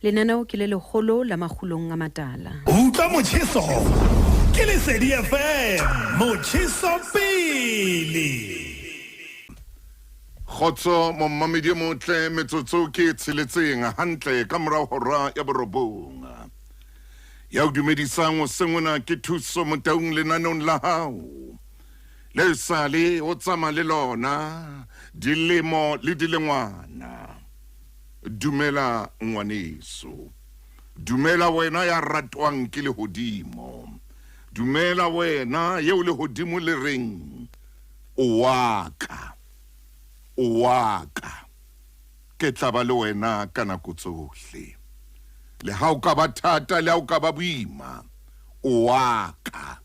lenaneo ke le legolo la magulong a matala. Utlwa motjheso ke Lesedi FM motjheso pele. Khotso mommamedi motle metsotso ke tshiletseng hantle ka morao hora ya borobong. Ya o dumedisang o sengwana ke thuso motaung lenaneong la hao. Le sale o tsama le lona dilemo le dilengwana. Dumela ngwaneso. Dumela wena ya ratwang ke lehodimo. Dumela wena yeo lehodimo le reng o waka. Ke tla ba le wena ka nako tsohle. Le ha o ka ba thata le ha o ka ba boima o waka.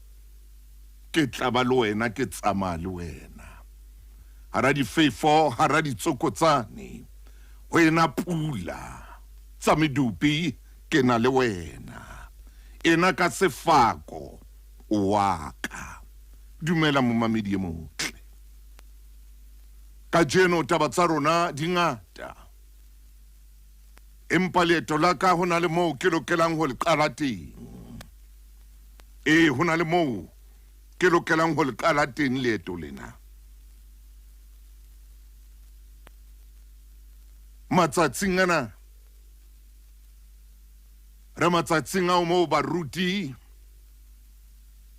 Ke tla ba le wena ke tsamaya le wena. Hara difefo hara ditsokotsane wena pula tsa medupi ke na le wena. Ena ka sefako o waka. Dumela momamedi e motle. Ka jeno taba tsa rona di ngata. Empa leeto la ka ho na le moo ke lokelang ho le qala teng. Ho na le moo ke lokelang ho le qala teng leeto lena. Matsatsing ana re matsatsing ao moo baruti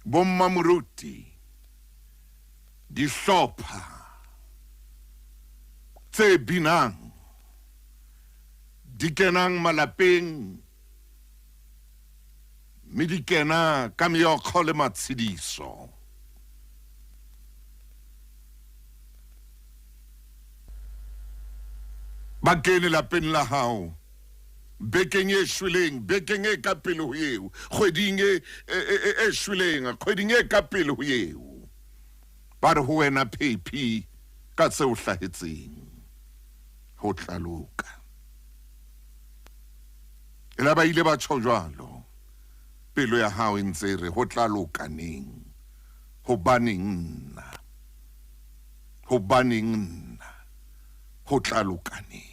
bommamoruti dihlopha tse binang di kenang malapeng mme di kena ka meokgo le matshidiso. Ba kene lapeng la hao bekeng e shweleng, bekeng e ka pele ho eo, kgweding e shweleng, kgweding e ka pele ho eo. Ba re ho wena phephi ka tse o hlahetseng ho tla loka. Ela ba ile ba tjho jwalo pelo ya hao e ntse re ho tla loka neng, hobaneng nna ho tla loka neng.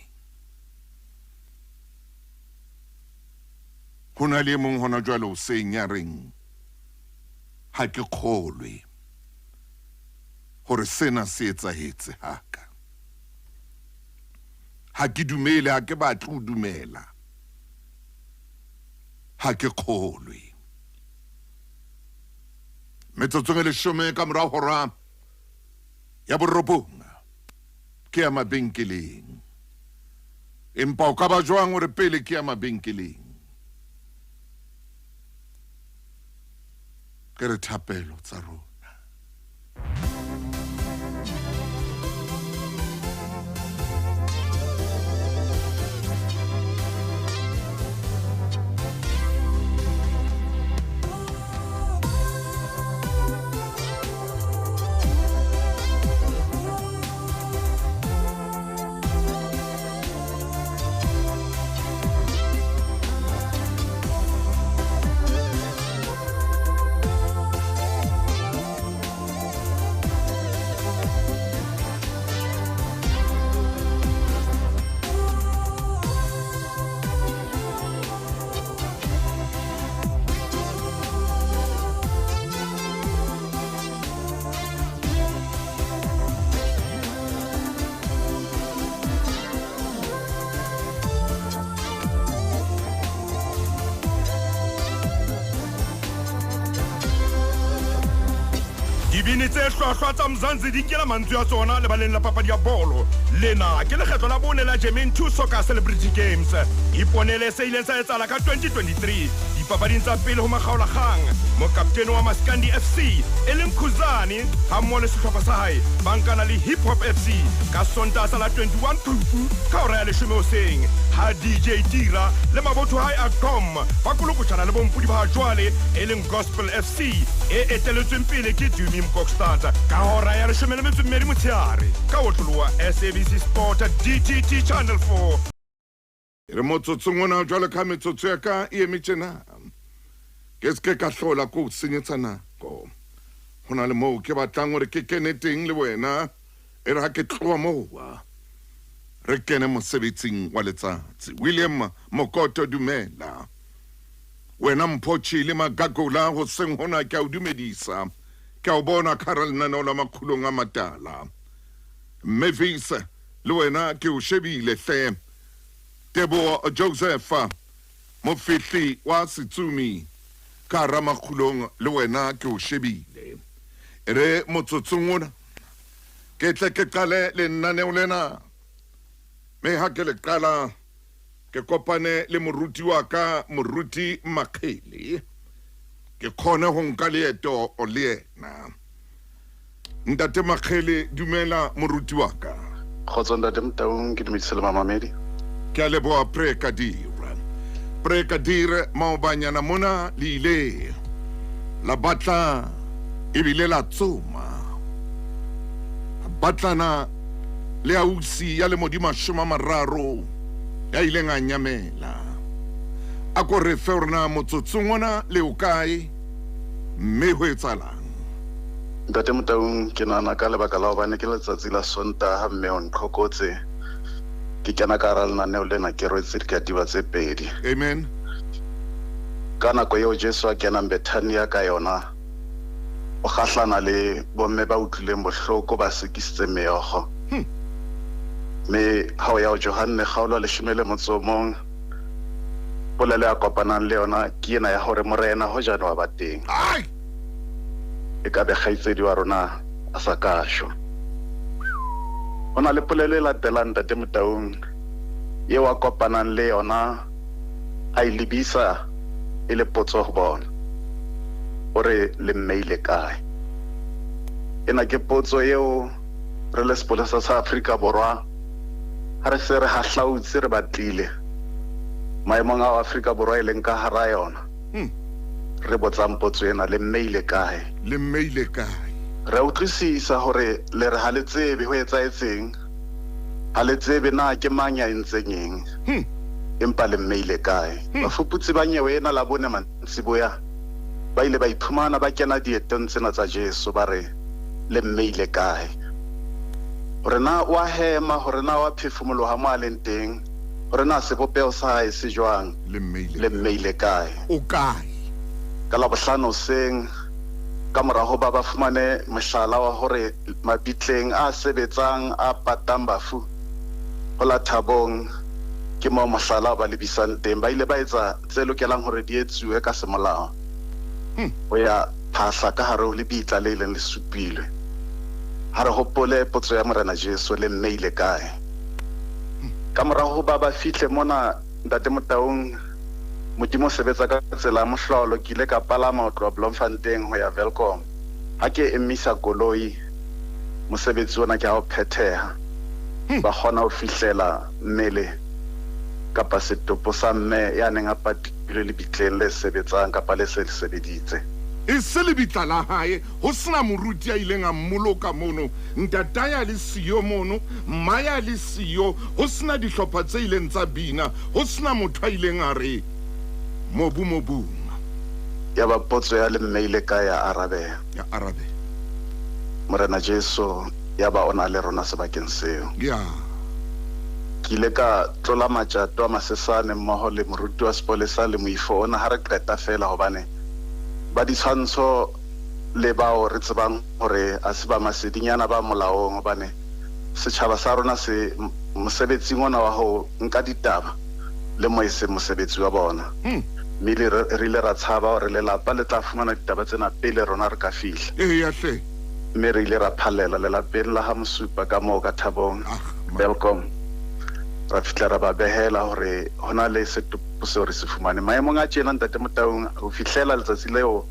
Hona le mong hona jwalo hoseng ya reng ha ke kgolwe hore sena se etsahetse haka. Ha ke dumele, ha ke batle ho dumela. Ha ke kgolwe. Metsotso e leshome ka morao hora ya borobong ke ya mabenkeleng. Empa o ka ba jwang hore pele ke ya mabenkeleng? Ke re thapelo tsa rona. Dibini tse hlwahlwa tsa Mzansi di kela mantswe a tsona lebaleng la papadi ya bolo. Lena ke lekgetlo la bone la German 2 Soccer Celebrity Games. Iponele se ileng sa etsahala ka 2023. Dipapading tsa pele ho makgaolakgang. Mokaptene wa Maskandi FC Ellen Khuzani ha mmoho le sehlopha sa hae ba nkana le Hip Hop FC ka Sontaha sa la 21 Phupu ka hora ya 10 hoseng. Ha DJ Tira le mabotho hae a Tom ba kolokotjana le bompudi ba jwale Ellen Gospel FC e eteletsweng pele ke Dumi Mkokstad ka hora ya 12 motshehare ka otloloha SABC Sport DTT Channel 4. Re motsotso ngwana jwale ka metsotso ya ka e emetjena. Ke ske ka hlola ko senyetsa nako. Hona le moo ke batlang hore ke kene teng le wena e re ha ke tloha moo re kene mosebetsing wa letsatsi. William Mokoto dumela. Wena Mpotshi le Magagola go seng hona ke a o dumedisa. Ke a o bona Carol Nano la makhulong a matala. Mavis le wena ke o shebile hle. Tebo Joseph mofihli wa Setsumi ka ramakhulong le wena ke o shebile. Ere motsotsong ona ke tle ke qale le nnaneo lena. Me ha ke le qala ke kopane le moruti wa ka moruti Makhele ke khone ho nka leeto o le yena. Ntate Makhele dumela moruti wa ka. Khotso ntate Mtaung ke dumedisa le mamamedi. Ke a leboha Brigadier maobanyana mona le ile la batla ebile la tsoma. Batlana le ausi ya le modima shoma mararo ya ile nga nyamela. A ko re fe rona motsotsong ona le o kae mme ho etsalang. Ntate Mtaung ke nana ka lebaka la hobane ke letsatsi la Sontaha mme o nqhokotse ke kena ka ra lenaneo lena ke rwetse dikatiba tse pedi. Amen. Ka nako eo Jesu a kena Bethania ka yona o kgahlana le bomme ba utlwileng bohloko ba sekisitse meokgo. Me ha o ya Johanne kgaolo le shumele motsomong polelo ya kopanang le yona ke ena ya hore morena ho jana wa bateng. Ai E ka be kgaitsedi wa rona a sa kasho. Ona le polelo e latelang ntate Mtaung ye wa kopanang le yona a ilibisa e le potso ho bona ore le mmeile kae. Ena ke potso eo re le sepolesa sa Afrika Borwa ha re se re hahlautse re batlile maemong a Afrika Borwa e leng ka hara yona. Re botsang potso ena le mmeile kae. le mmeile kae. Re utlwisisa hore le re ha le tsebe ho etsaetseng, ha le tsebe na ke mang ya entseng eng. Empa le mmeile kae. Bafuputsi ba nyewe ena la bone mantsiboya ba ile ba iphumana ba kena dieteng tsena tsa Jesu ba re le mmeile kae. Hore na wa hema, hore na wa phefumoloha mo a leng teng, hore na sebopeo sa hae se jwang. le mmeile kae. o kae. Ka la bohlano seng ka morago ba ba fumane mohlala wa hore mabitleng a sebetsang a patang bafu ho la Thabong ke mo mohlala ba lebisang teng ba ile ba etsa tse lokelang hore di etsuwe ka semolao. O ya phahla ka hare ho lebitla le ileng le supilwe. Ha re hopole potso ya morena Jesu le mmeile kae. Ka morago ba ba fihle mona ntate Mtaung Modimo sebetsa ka tsela mohlolo ke ile ka palama ho tloha Bloemfontein ho ya Welkom. Ha ke emisa koloi mosebetsi ona ke ha o phetheha ba khona ho fihlela mmele kapa setopo sa mme ya neng a patilwe le bitleng le sebetsang kapa le se sebeditse. E se le bitla la hae ho sena moruti ya ileng a mmoloka mono. Ntata ya le siyo mono, maya le siyo, ho sena dihlopha tse ileng tsa bina, ho sena motho a ileng a re mobu. Ya ba potso ya le mmeile ka ya arabe. Ya arabe. Morena Jesu ya ba ona le rona sebakeng seo. Ya. Ke ile ka tlola matjato a masesane mmoho le moruti wa sepolesa le moifo ona ha re qeta fela hobane ba ditshwantsho le bao re tsebang hore a se ba masedinyana ba molaong hobane setjhaba sa rona se mosebetsing ona wa ho nka ditaba le moise mosebetsi wa bona. Mile re ile ra tshaba hore lelapa le tla fumana ditaba tsena pele rona re ka fihla. Ya hle. Mme re ile ra phallela lelapeng la ha Mosupa ka moo ka Thabong. Welkom. Ra fihla ra ba behela hore hona le setopo seo re se fumane maemong a tjena ntate Mtaung ho fihlela letsatsi leo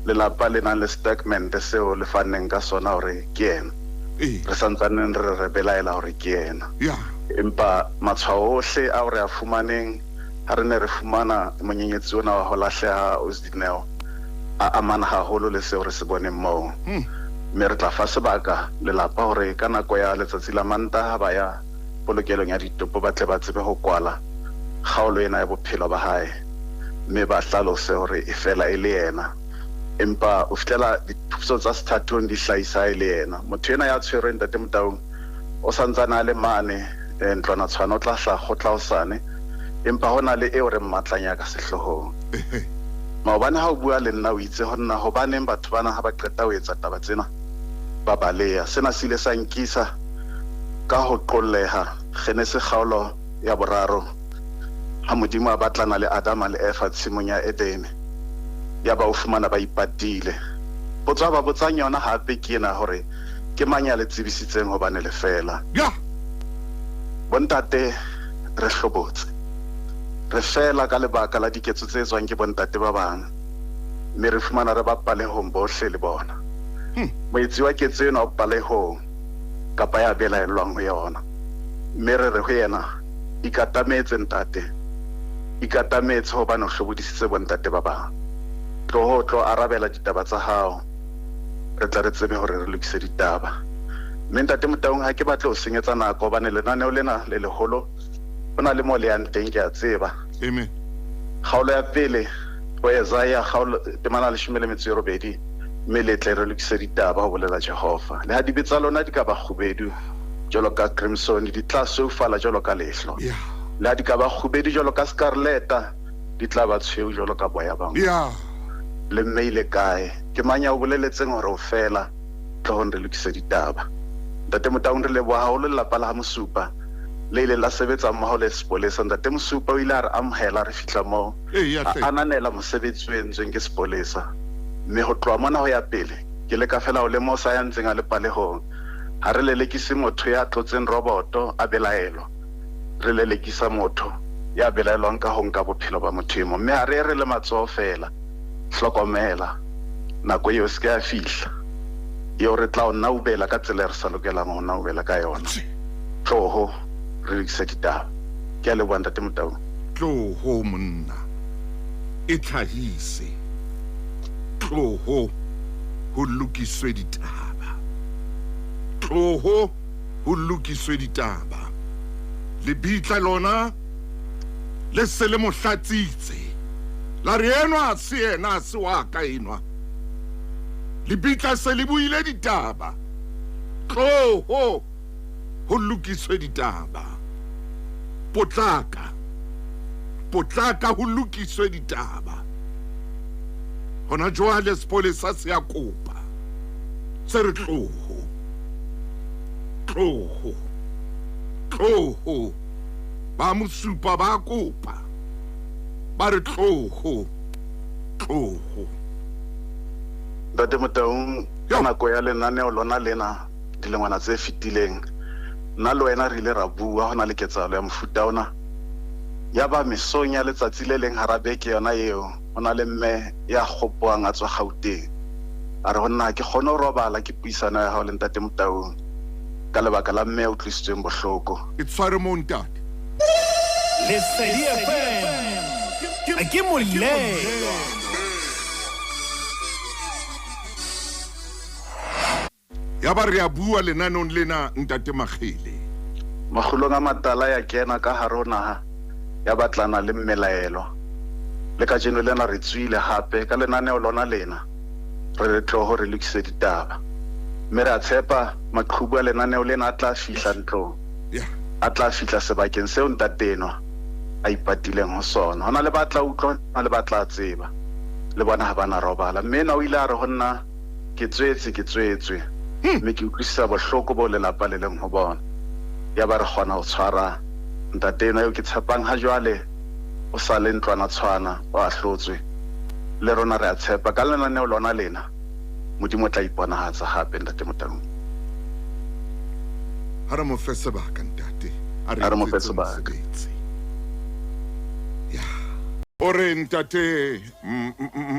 lelapa le nang le statement seo le faneng ka sona hore ke ena. Re santsaneng re belaela hore ke ena. Empa matshwao ohle a re a fumaneng ha re ne re fumana monyenyetsi ona wa ho lahleha Osdineo a amana haholo le seo re se boneng moo. Mme re tla fa sebaka lelapa hore ka nako ya letsatsi la Mantaha ba ya polokelong ya ditopo ba tle ba tsebe ho kwala kgaolo ena ya bophelo ba hae mme ba hlalose hore e fela e le yena. Empa o fitela dithuso tsa sethathong di hlahisa e le yena. Motho ena ya tshwereng ntate Mtaung o santsana le mane ntlwana tshwana o tla hla gotla osane empa hona le eo re mmatlanya ka sehlohong maobane ha o bua le nna o itse honna hobaneng batho bana ha ba qeta ho etsa taba tsena ba baleya sena se ile sa nkisa ka ho qolleha Genesis kgaolo ya boraro ha modimo a batlana le Adama le Eva tshimong ya Edene ya ba o fumana ba ipatile botswa ba botsang yona hape ke ena hore ke manya le tsebisitseng hobane le fela bontate re hlobotse re fela ka lebaka la diketso tse tswang ke bontate ba bang mme re fumana re bapale hombohle le bona moetsi wa ketso ena o palehong kapa ya belaelwang ho yona mme re re ho yena ikatametse ntate ikatametse hobane o hlobodisitse bontate ba bang tlo arabela ditaba tsa hao re tla re tsebe hore re lokise ditaba mme ntate Motaung ha ke batla ho senyetsa nako hobane lenaneo lena le leholo hona le mo le yang teng ke a tseba amen kgaolo ya pele ho Isaiah kgaolo temana le 18 mme le tle re lokise ditaba ho bolela Jehova le ha di betsa lona di ka ba khubedu jalo ka crimson di tla sofala jalo ka lehlo le ha di ka ba khubedu jalo ka scarleta di tla ba tshweu jalo ka boya bang le mmeile kae ke manya o boleletseng hore o fela tlohong re lokise ditaba ntate Motaung re leboha haholo lelapa la Mosupa le ile la sebetsa mmoho le sepolesa ntate Mosupa o ile a re amohela re fihla moo a ananela mosebetsi o entsweng ke sepolesa mme ho tloha mona ho ya pele ke le ka fela o le mo sa yantseng a le palehong ha re lelekise motho ya tlotseng roboto a belaelo re lelekisa motho ya belaelwang ka ho nka bophelo ba motho emo mme ha re le matsoho fela hlokomela nako eo se ka fihla eo re tla o naubela ka tsela re sa lokelang ho naubela ka yona tloho re lokisa ditaba ke a leboha ntate Motaung tloho monna e tlhahise tloho ho lokiswe ditaba tloho ho lokiswe ditaba lebitla lona le se le mohlatsitse la re enwa se ena se wa ka enwa lebitla se le buile ditaba tloho ho lokiswe ditaba potlaka ho lokiswe ditaba hona jwale sepolesa se ya kopa se re tloho ba Mosupa ba kopa ba re tloho ntate Motaung ka nako ya lenaneo lona lena dilengwana tse fetileng nna le wena re ile ra bua hona le ketsahalo ya mofuta ona ya ba mesong ya letsatsi le leng hara beke yona eo hona le mme ya kgopoang a tswa Gauteng a re honna ke kgone ho robala ke puisano ya hao le ntate Motaung ka lebaka la mme o tlisitsweng bohloko e tshware mo ntate Lesedi FM ke molelo ya ba re a bua lenanong lena ntate Magele magolong a matala ya kena ka harona ya batlana le mmelaelo le ka jeno lena re tswile hape ka lenaneo lona lena re tloho re lokise ditaba mme re a tshepa maqhubu a lenaneo lena a tla fihla ntlong a tla fihla sebakeng seo ntatenwa a ipatileng ho sona hona le batla utlwa hona le batla tseba le bona ha bana robala mme na o ile a re honna ke tswetswe mme ke utlwisisa bohloko bo lelapa le leng ho bona ya ba re kgona ho tshwara ntatenwa eo ke tshepang ha jwale o sa le ntlwana tshwana o a hlotswe le rona re a tshepa ka lenaneo lona lena modimo tla iponahatsa hape ntate Motaung ha re mo fe sebaka ntate a re mo fe sebaka ore ntate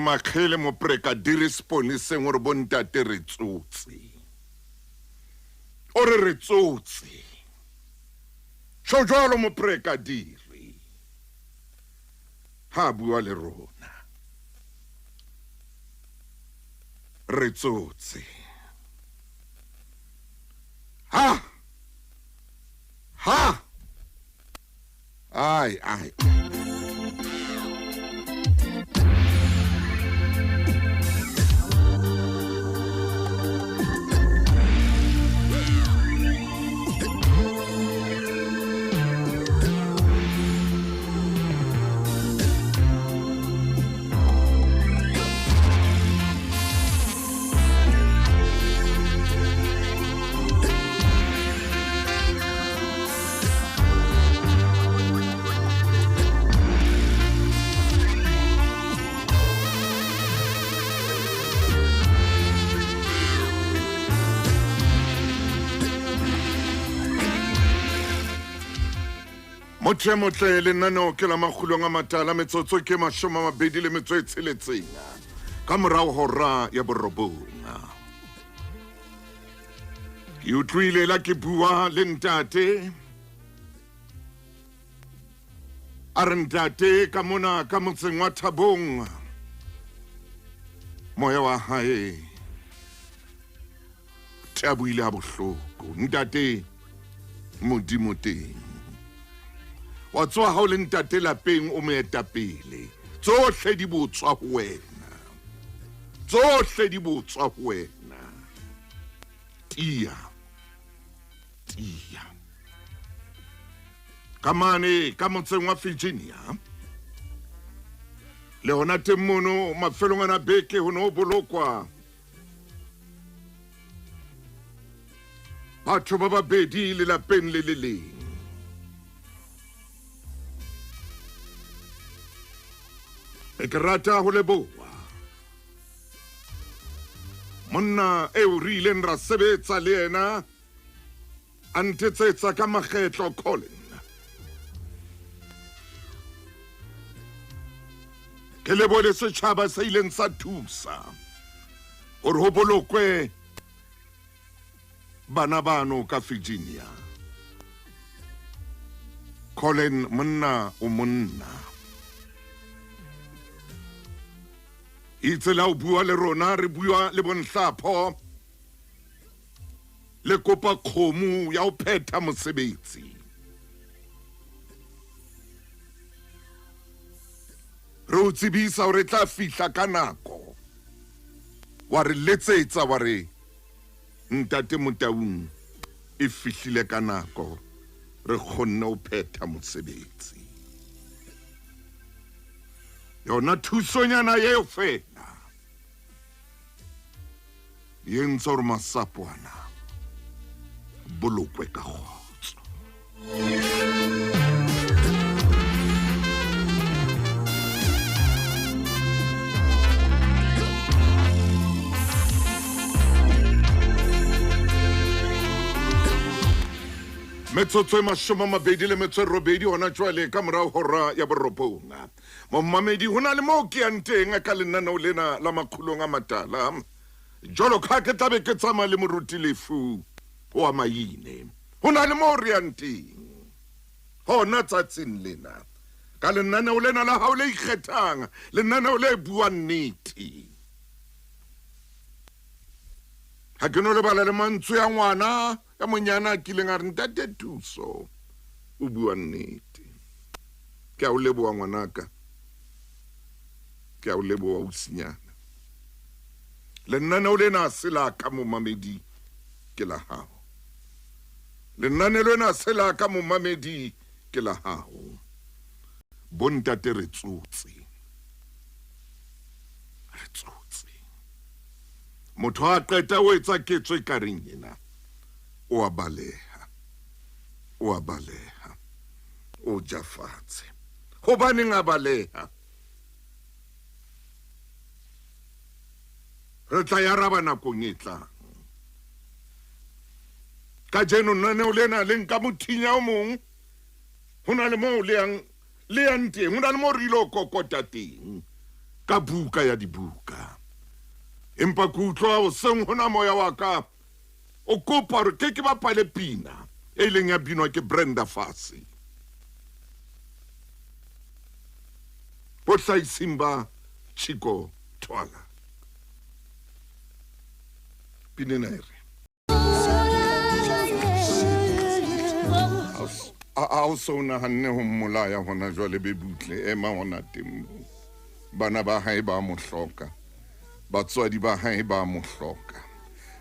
Magele mopreka dire sponiseng hore bo ntate re tsotse ore re tsotse sho jalo mopreka dire ha bua le rona re tsotse ha ai Motle motle lenaneo ke la makgulong a matala metsotso ke 26 ka morao hora ya borobonga. Ke utlwile la ke bua le ntate a re ntate ka mona ka motseng wa Thabong moya wa hae Thabuile a bohloko ntate modimo teng wa tswa ha o le ntate lapeng o moetapele tsohle di botswa ho wena tsohle di botswa ho wena tia kamane ka motseng wa Virginia le hona teng mono mafelong ana beke ho no bolokwa batho ba babedi le lapeng le leng ke rata ho leboha monna eo re ileng ra sebetsa le yena a ntetsetsa ka makgetlo Colin ke lebole setjhaba sa ileng sa thusa hore ho bolokwe bana bano ka Virginia. Colin monna o monna itse la o bua le rona re bua le bonhlapho le kopa khomu ya o phetha mosebetsi re o tsebisa hore tla fihla ka nako wa re letsetsa wa re ntate Motaung e fihlile ka nako re khonne o phetha mosebetsi yona thusonyana yeo fela yentse hore masapo ana bolokwe ka kgotso. Metsotso e 28 hona jwale ka morao hora ya borobonga. Mommamedi hona le mo ke yang teng ka lenaneo lena la makgulong a matala. Jolo ka ke tlabe ke tsamaya le moruti lefu wa maine. Hona le mo re yang teng. Hona tsatsing lena. Ka lenaneo lena la hao le ikgethang, lenaneo le buang nnete. Ha ke no le bala le mantswe ya ngwana ya monyana kileng a re ntate Thuso o bua nnete ke a o leboha ngwanaka ke a o leboha o sinyana lenaneo lena se la ka momamedi ke la hao lenaneo lena se la ka momamedi ke la hao bontate re tsotse motho a qeta o etsa ketso ka reng yena o a baleha o jafatse hobaneng a baleha re tla ya raba nakong e tlang ka jeno naneo lena le nka mothinya o mong hona le mo le yang teng hona le mo re ilo kokota teng ka buka ya dibuka empa kutlwa o seng hona moya wa ka o kopa re ke bapale pina e leng ya binwa ke Brenda Fassie potla isimba Chico Twala pinena ere a so na hanne ho mmolaya hona jwale be butle ema hona temo bana ba hae ba mo hloka batswadi ba hae ba mo hloka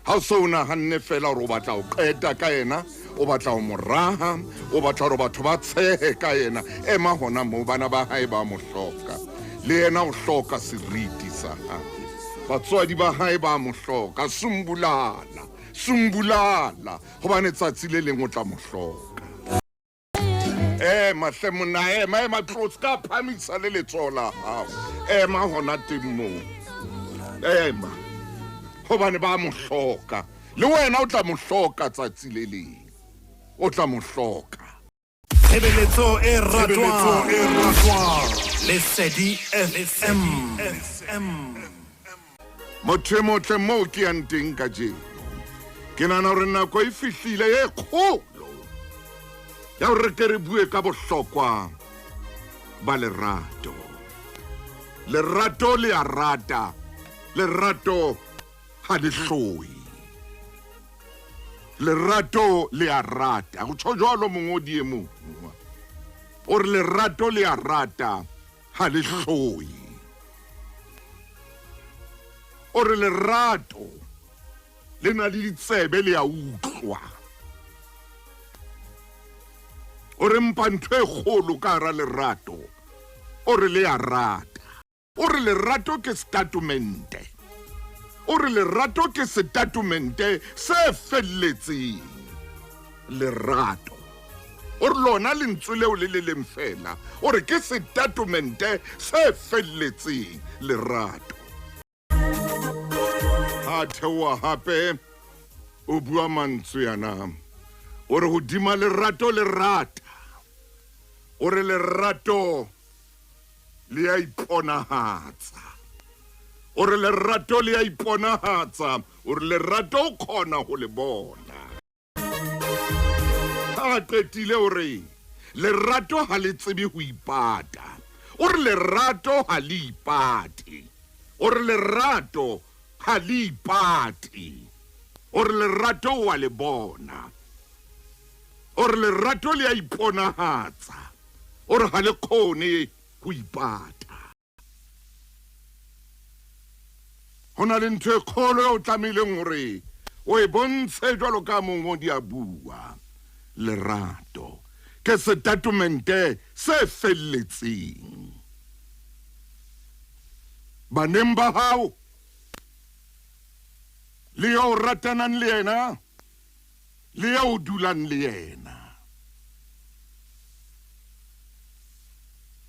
ha so na hanne fela ro batla o qeta ka yena o batla o moraha o batla ro batho ba tshehe ka yena ema hona mo bana ba hae ba mo hloka le yena o hloka seriti sa hae batswadi ba hae ba mo hloka sumbulala hobane tsatsi le leng o tla mo hloka mahle mona ema tlotse ka phamisa le letsola hao ema hona temo ema hobane ba mo hloka le wena o tla mo hloka tsatsi le leng o tla mo hloka Tshebeletso e ratwang Lesedi FM. motho motle mo ke yang teng ka jeno ke nana gore nako e fihlile e kgolo ya gore ke re bue ka bohlokwa ba lerato. Lerato le a rata, lerato ha le hloi. Lerato le a rata, go tsho jalo mongodi e mong o re lerato le a rata ha le hloi. O re lerato le na le ditsebe le a utlwa. O re mpa ntho e kgolo ka hara lerato o re le a rata. O re lerato ke statumente. O re lerato ke statumente se felletseng. Lerato o re lona lentswe leo le le leng fela o re ke statumente se felletseng. Lerato ha thewa hape o bua mantswe yana o re hodima lerato le rata. O re lerato le a iponahatsa. O re lerato le a iponahatsa. O re lerato o khona ho le bona. Ha qetile o re lerato ha le tsebe ho ipata. O re lerato ha le ipate. O re lerato ha le ipate. O re lerato wa le bona. O re lerato le a iponahatsa. O re ha le khone ho ipata. Hona le ntho e kgolo o tlamehileng hore o e bontshe jwalo ka mongodi a bua. Lerato ke statumente se felletseng. Baneng ba hao le yo ratanang le yena le yo dulang le yena.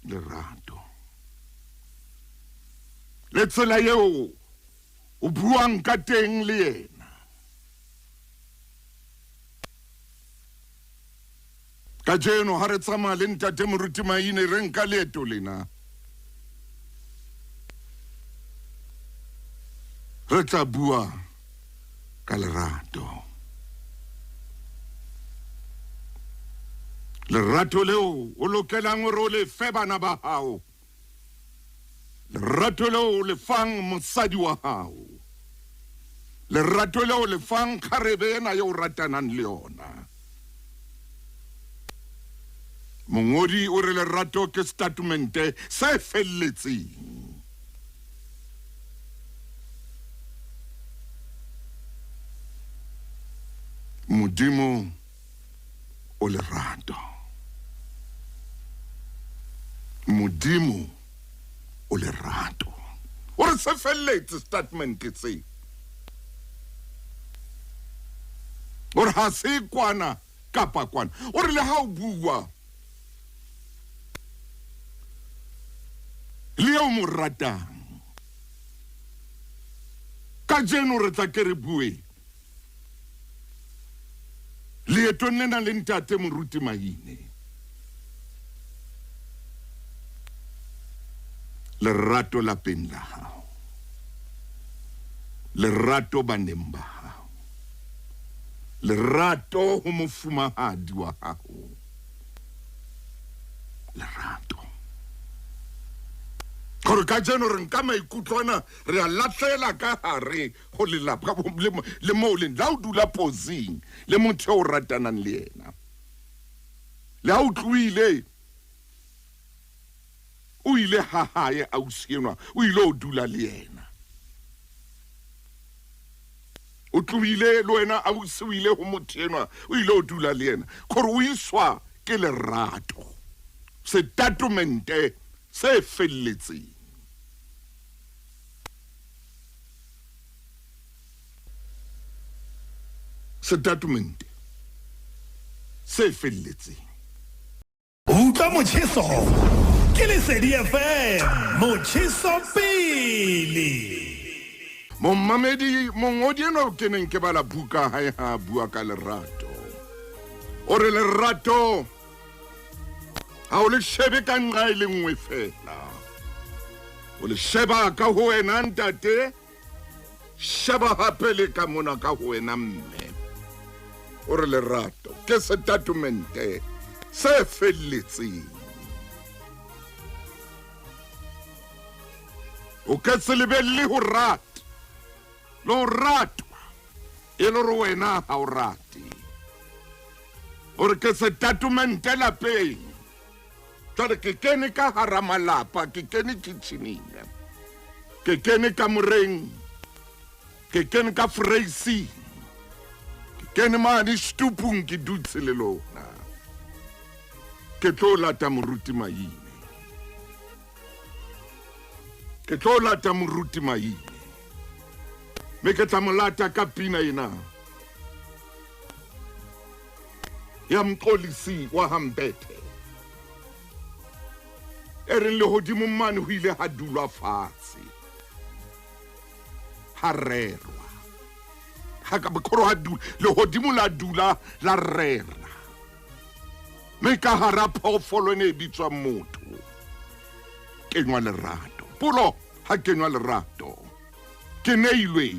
Lerato le tsela yeo o buang ka teng le yena. Ka jeno ha re tsamaya le ntate moruti Maine re nka leeto lena re tla bua ka lerato. Lerato leo o lokelang hore o le fe bana ba hao. Lerato leo o le fang mosadi wa hao. Lerato leo o le fang kgarebe ena yo ratanang le yona. Mongodi o re lerato ke statumente se felletseng. Modimo o lerato. Modimo o lerato. O re se felletse statement tse. O re ha se kwana kapa kwana. O re le ha o bua le yo mo ratang. Ka jeno re tla ke re bue leetong lena le ntate moruti Maine. Lerato lapeng la hao. Lerato baneng ba hao. Lerato ho mofumahadi wa hao. Lerato. Gore ka jeno re nka maikutlwana re a latlela ka hare ho lelapa le mo le la o dula posing le motho o ratanang le yena. Le ha o tluile o ile ha hae ausi enwa o ile o dula le yena. O tluile le wena ausi o ile ho motho enwa o ile o dula le yena. Gore o iswa ke lerato. Statumente se felletseng. Statumente se felletseng. Utlwa motjheso ke Lesedi FM, motjheso pele. Momamedi mongodi eno ke neng ke bala buka hae ha bua ka lerato. O re lerato ha o le shebe ka nqa e le nngwe fela o le sheba ka ho wena ntate sheba hape le ka mona ka ho wena mme o re lerato ke setatumente se felletseng o ka se lebelle ho rata le ho ratwa e le hore wena ha o rate o re ke setatumente lapeng jwale ke kene ka hara malapa ke kene kitcheneng ke kene kamoreng ke kene ka freisi ke kene mane stupung ke dutse le lona ke tlo lata moruti maine ke tlo lata moruti maine me ke tla molata ka pina ena ya mxolisi wa Hambethe ere le hodimo mane ho ile ha dulwa fatshe ha rerwa ha ka bokoro ha dula le hodimo la dula la rera me ka hara phoofolo ne bitswa motho kenwa lerato pulo ha kenwa lerato ke neilwe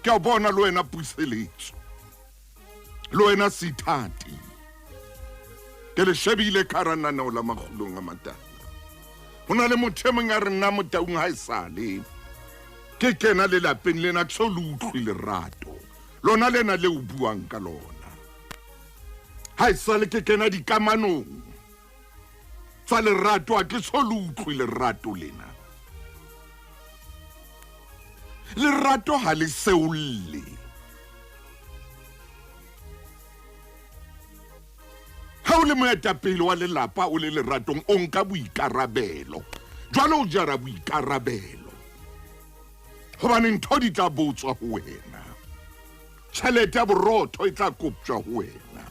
ke bona lo wena puseletso lo wena sithati ke le shebile karana na ola magulong a matala hona le motho mong a re nna motaung ha isale ke kena le lapeng lena tso le utlwi lerato lona lena le o buang ka lona ha isale ke kena dikamanong tsa lerato a ke tso le utlwi lerato lena lerato ha le seulle ha o le moetapele wa lelapa o le leratong o nka boikarabelo jwale o jara boikarabelo hobane ntho di tla botswa ho wena tjhelete ya borotho e tla koptjwa ho wena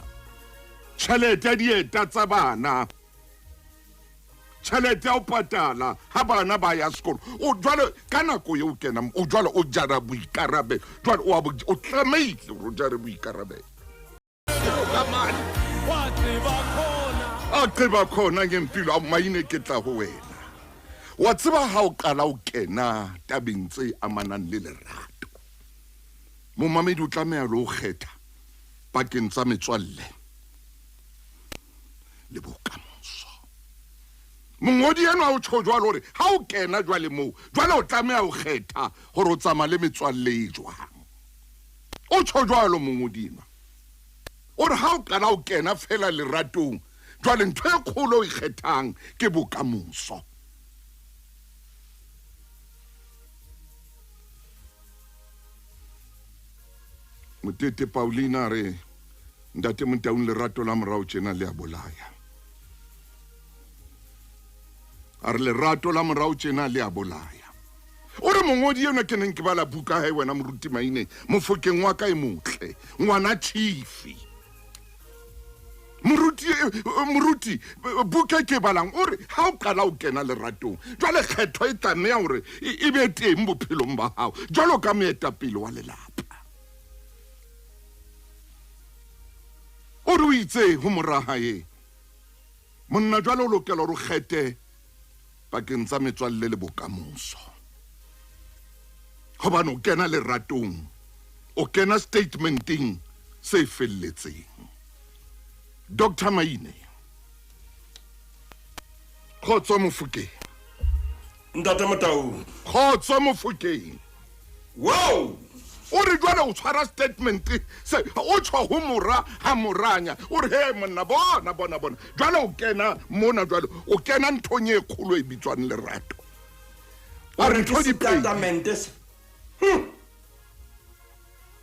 tjhelete ya dieta tsa bana tjhelete ya ho patala ha bana ba ya sekolo o jwale ka nako eo kena o jwale o jara boikarabelo jwale o tlameile hore o jare boikarabelo a qeba khona ngempilo a maine ke tla ho wena wa tseba ha o qala o kena tabeng tse amanang le lerato mo mamedi o tlameha lo kgetha pakeng tsa metswalle le bokamoso mongodi ena o tsho jwalo hore ha o kena jwale mo jwale o tlameha o kgetha hore o tsama le metswalle e jwang o tsho jwalo mongodi ena ore ha o qala o kena fela leratong jwale ntho e kgolo o ikgethang ke bokamoso motete Paulina re ndate Motaung lerato la morao tjena le a bolaya a re lerato la morao tjena le a bolaya ore mongodi yena ke neng ke bala buka ha wena moruti maine mofokeng wa ka e motle ngwana chifi moruti buka ke balang ore ha o qala o kena leratong jwale kgetho e tlameha hore e be teng bophelong ba hao jwalo ka moetapele wa lelapa ore o itse ho morahae monna jwale o lokela hore o kgethe pakeng tsa metswalle le bokamoso hobane o kena leratong o kena statementing se felletseng Dr. Maine khotso Mofokeng ntate Motaung khotso Mofokeng wow o re jwale o tshwara statement se o tsho ho mora ha moranya o re he monna bona jwale o kena mona jwale o kena nthonye e kholo e bitswang lerato o re ke statement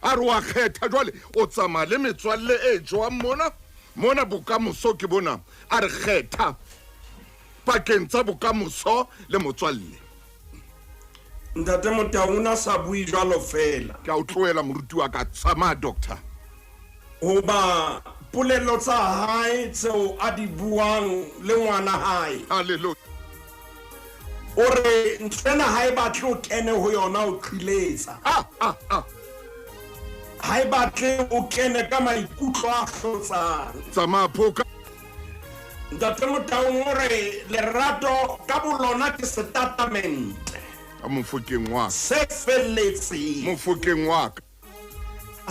a re wa kgetha jwale o tsama le metswalle e jwang mona bokamoso ke bona a re kgetha pakeng tsa bokamoso le motswalle ntate Motaung na sa bui jwalo fela ka o tloela moruti wa ka tsama doctor hoba polelo tsa hae tseo a di buang le ngwana hae hallelujah ore ntsena hae batle o kene ho yona o qhiletsa hae batle o kene ka maikutlo a hlotsang tsama phoka ntate Motaung o re lerato ka bolona ke setatamente a mofokeng wa se felletseng mofokeng wa ka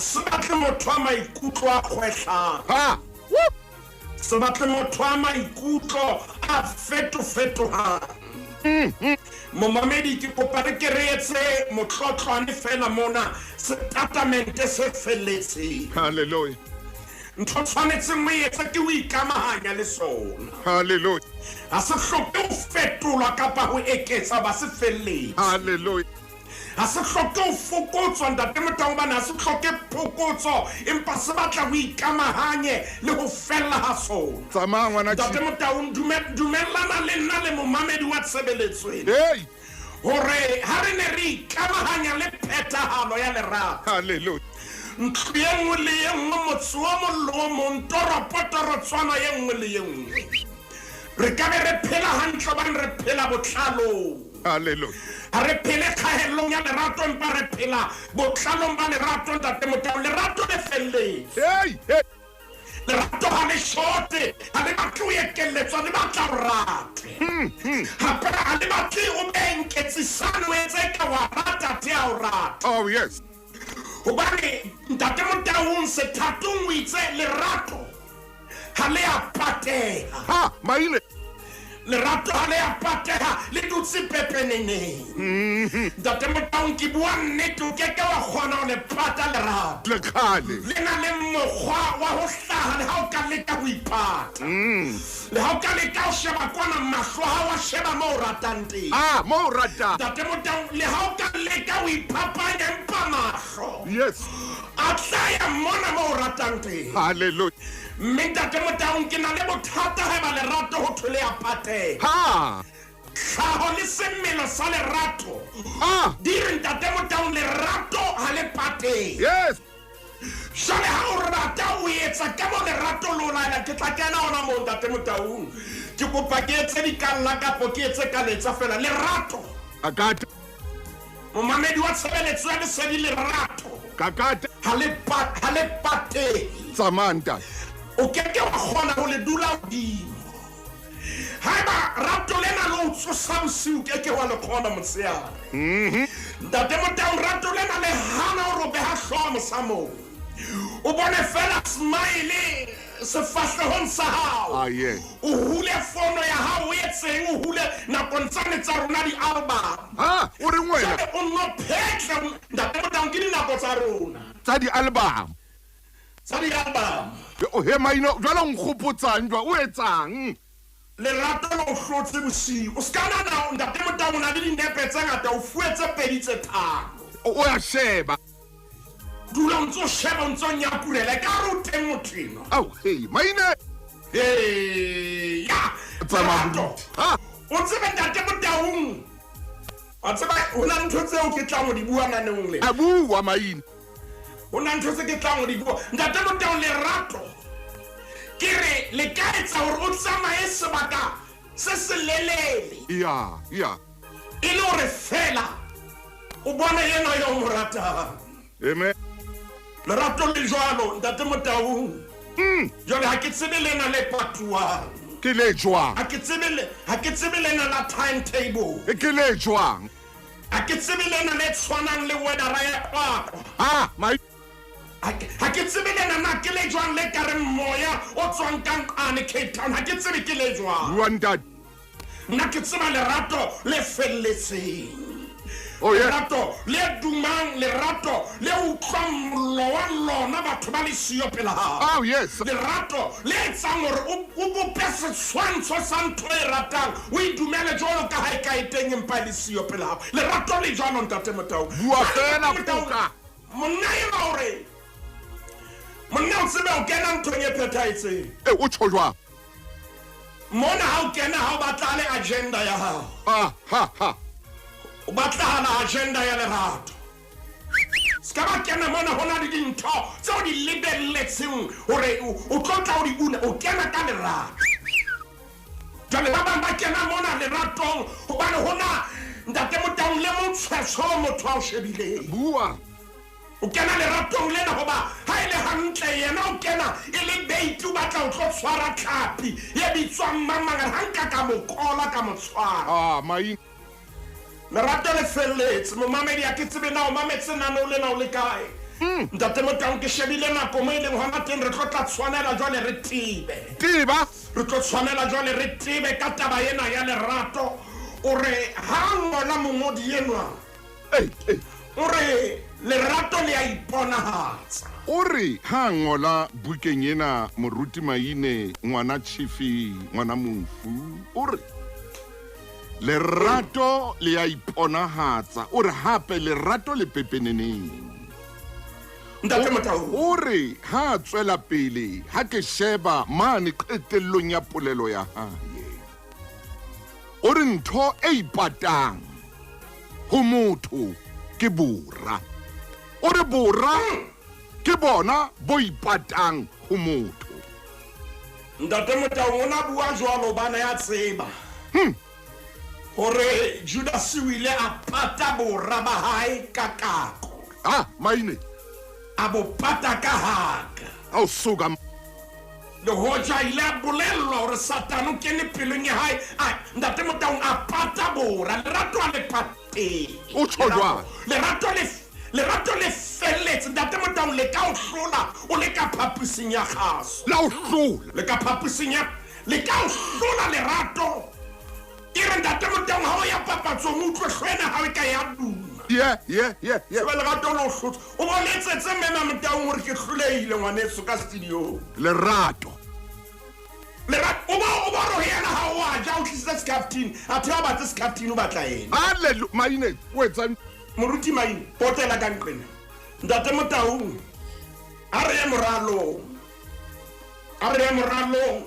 se batle motho a maikutlo a kgwehlang ha se batle motho a maikutlo a fetofetogang momamedi ke kopa re ke re etse motlotlwane fela mona setatamente se felletseng hallelujah ntho tshwanetseng mo etse ke o ikamahanya le sona hallelujah a se hloke ho fetolwa kapa ho eketsa ba se felletse hallelujah a se hloke ho fokotswa ntate Motaung bana a se hloke phokotso empa se batla ho ikamahanye le ho fella ha sona tsamaya ngwana ntate Motaung dumellana le nna le momamedi wa tshebeletsweng hey hore ha re ne re ikamahanya le phethahalo ya lerato hallelujah ntlo ye nngwe le ye nngwe motse wa mollo o mong toropotorotshwana ye nngwe le ye nngwe re ka be re phela hantle bane re phela botlalong hallelujah ha re phele kgahelong ya lerato empa re phela botlalong ba lerato ntate Motaung lerato le felletse hey hey lerato ha le shote ha le batle o ekeletswa le batla o rate hape ha le batle o benketsisane o etse ka wa rata te a o rata oh yes hobane ntate Motaung sethatong o itse lerato ha le a pateha ha maile lerato ha le a pateha le dutse pepeneneng ntate Motaung ke bua nnete o keke wa kgona ho le pata lerato le khale le na le mokgwa wa ho hlaha le ha o ka leka ho ipata le ha o ka leka ho sheba kwana mahlo ha wa sheba mo o ratang teng mo rata ntate Motaung le ha o ka leka ho iphapanya empa mahlo yes a tlaya mona mo o ratang teng hallelujah mme ntate Motaung ke na le bothata ha ba lerato ho thole a pateha ha tlhaho le semelo sa lerato di re ntate Motaung lerato ha le pateha yes jale ha o rata o etsa ka mo lerato lo la ke tla kena ona mo ntate Motaung ke kopa ke etse dikalla kapo ke etse ka letsa fela lerato akata momamedi wa tshebeletso ya lesedi lerato kakata ha le pateha tsamanta o keke wa kgona ho le dula hodimo haeba rato lena lo tsosa bosiu keke wa le kgona motshehare ntate Motaung rato lena le hana ho robeha hlooho mosamong o bone fela smile sefahlehong sa hao yes o hule fono ya hao o etseng o hule nakong tsane tsa rona di-album o re ngwena o no phetle ntate Motaung ke dinako tsa rona tsa di-album tsa di-album o he maino jwale nkgopotsang jwa o etsang lerato lo hlotse bosiu o ska nana ntate Motaung na le dinepe tse ngata o fuetse pedi tse tharo o ya sheba dula o ntso sheba o ntso nyakurela ka re o teng mothino au hey maine ya tsamaya o tsebe ntate Motaung a tseba o na ntho tseo ke tlang ho di bua naneng le a bua maine o na ntho tse ke tlang ho di bua ntate Motaung lerato ke re le ka etsa hore o tsamaye sebaka se selelele ya e le hore fela o bone yena yo mo ratang amen lerato le jwalo ntate Motaung jwale ha ke tsebe lena le patuang ke le jwang ha ke tsebe lena la timetable ke le jwang ha ke tsebe lena le tshwanang le weather ya kwakwa mai ha ke tsebe lena na ke le jwang le ka re moya o tswang ka nqane Cape Town ha ke tsebe ke le jwang Rwanda nna ke tseba lerato le felletseng lerato le dumang lerato le utlwang mollo wa lona batho ba le siyo pela hao yes lerato le etsang hore o bope setshwantsho sa ntho e ratang o e dumele jwalo ka ha e ka eteng empa le siyo pela hao lerato le jwalo ntate Motaung bua fela poka monna e ba hore monna o tsebe o kena nthong e phethahetseng o tjho jwang mona ha o kena ha o batla le agenda ya hao o batla la agenda ya lerato ska ba kena mona hona le dintho tseo di lebelletseng hore o tlotla o di bula o kena ka lerato jwale ba bang ba kena mona leratong hobane hona ntate Motaung le motshwetso motho a o shebileng bua o kena leratong lena goba ha ile hantle yena o kena ile beitu batla o tlo tshwara tlhapi ye bitswang mamanga hanka ka mokola ka motshwara Maine lerato le felletse momamedi a ke tsebe na o mametse nana o le na o le kae ntate Motau ke shebile nako mo ileng hona teng re tlo tla tshwanela jwale re tiba re tlo tshwanela jwale re tibe ka taba ena ya lerato o re ha ngola mongodi enwa o re lerato le a iponahatsa o re ha ngola bukeng ena moruti Maine ngwana Chifi ngwana Mofu o re lerato le a iponahatsa o re hape lerato le pepeneneng ntate Motau o re ha tswela pele ha ke sheba mane qetellong ya polelo ya hae o re ntho e ipatang ho motho ke bora o re bora ke bona bo ipatang ho motho ntate Motau ona bua jwalo bana ya tseba hore Judas o ile a pata bora ba hae ka kako Maine a bo pata ka haka au suka le hoja ile a bolelwa hore Satane o kene pelong ya hae ntate Motau a pata bora lerato a le pateng o tjho jwang lerato le felletse ntate Motau le ka o hlola o le ka phaposing ya kgaso la o hlola le ka phaposing ya le ka o hlola lerato e re ntate Motau ha o ya papatsong o utlwe hlwena ha o ka ya duma yeah ba lerato lo hlotse o boletsetse mena Motau hore ke hloleile ngwaneso ka studio lerato o ba ro yena ha o a ja o tlisa scaftin a thea ba tse scaftin o batla ena Maine o etsa moruti Maine potela ka nqena ntate Motau a re ye moralo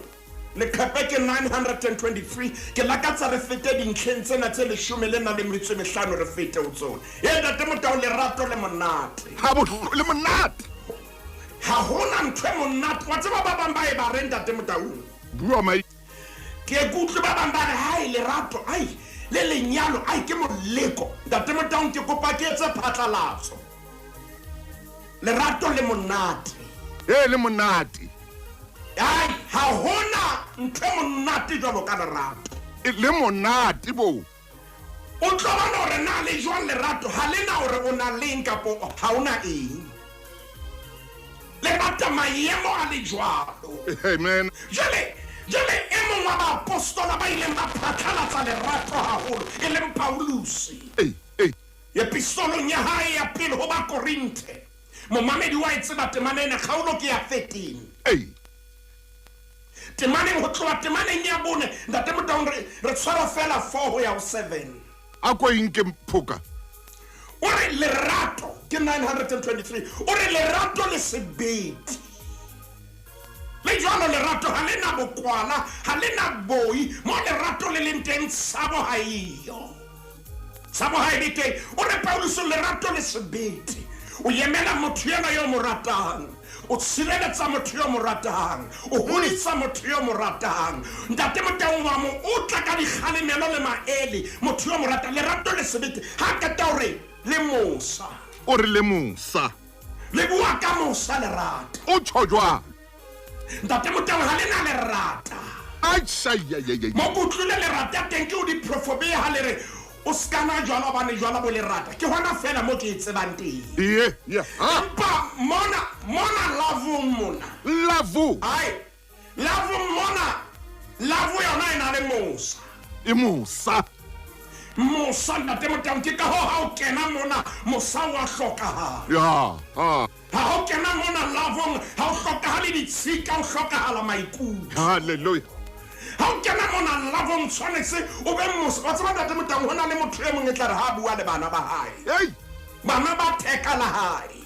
le kapeke 923 ke lakatsa re fete dintlheng tsena tse 15 re fete o tsona ntate Motau lerato le monate le monate ha hona ntho e monate wa tseba ba bang ba e ba re ntate Motau bua Maine ke kutlwe ba bang ba re hai lerato le lenyalo ke moleko ntate Motau ke kopa ke etse phatlalatso lerato le monate le monate ha hona ntho e monate jwalo ka lerato le monate bo o tlo bona hore na le jwang lerato ha le na hore o na leng kapo ha o na eng le rata maemo a le jwalo amen jale e mong wa baapostola ba ileng ba phatlalatsa lerato haholo e leng Paulusi epistolong ya hae ya pele ho Bakorinthe momamedi wa e tseba temane ena kgaolo ke ya 13 temane ho tloha temaneng ya bone ntate Motau re tshwara fela 4 ho ya 7 a ko inke mphoka o re lerato ke 923 o re lerato le sebete le jwalo lerato ha le na bokwala ha le na boi mo lerato le leng teng sabo ha edite o re Paulus lerato le sebete o yemela motho yana yo mo ratang o tshireletsa motho yo mo ratang o hodisa motho yo mo ratang ntate Motau wa mo o tla ka dikgalemelo le maele motho yo mo ratang lerato le sebete ha ka taure le mosa o re le mosa le bua ka mosa lerato o tjho jwang ntate Motau ha le na lerata mo kutlule lerata teng ke o diprofobe ha le re o skana jwala bane jwala bo lerata ke hona fela mo ke e tsebang teng empa mona lavu yona e na le mosa mosa ntate Motau ke ka ho ha o kena mona mosa wa hlokahala ha o kena mona lavong ha o hlokahale ditshika o hlokahala maikutlo haleluya ha o kena mona lavong tshwanetse o be mosa wa tseba ntate Motau hona le motho e mong e tla re ha bua le bana ba hae bana ba theka la hae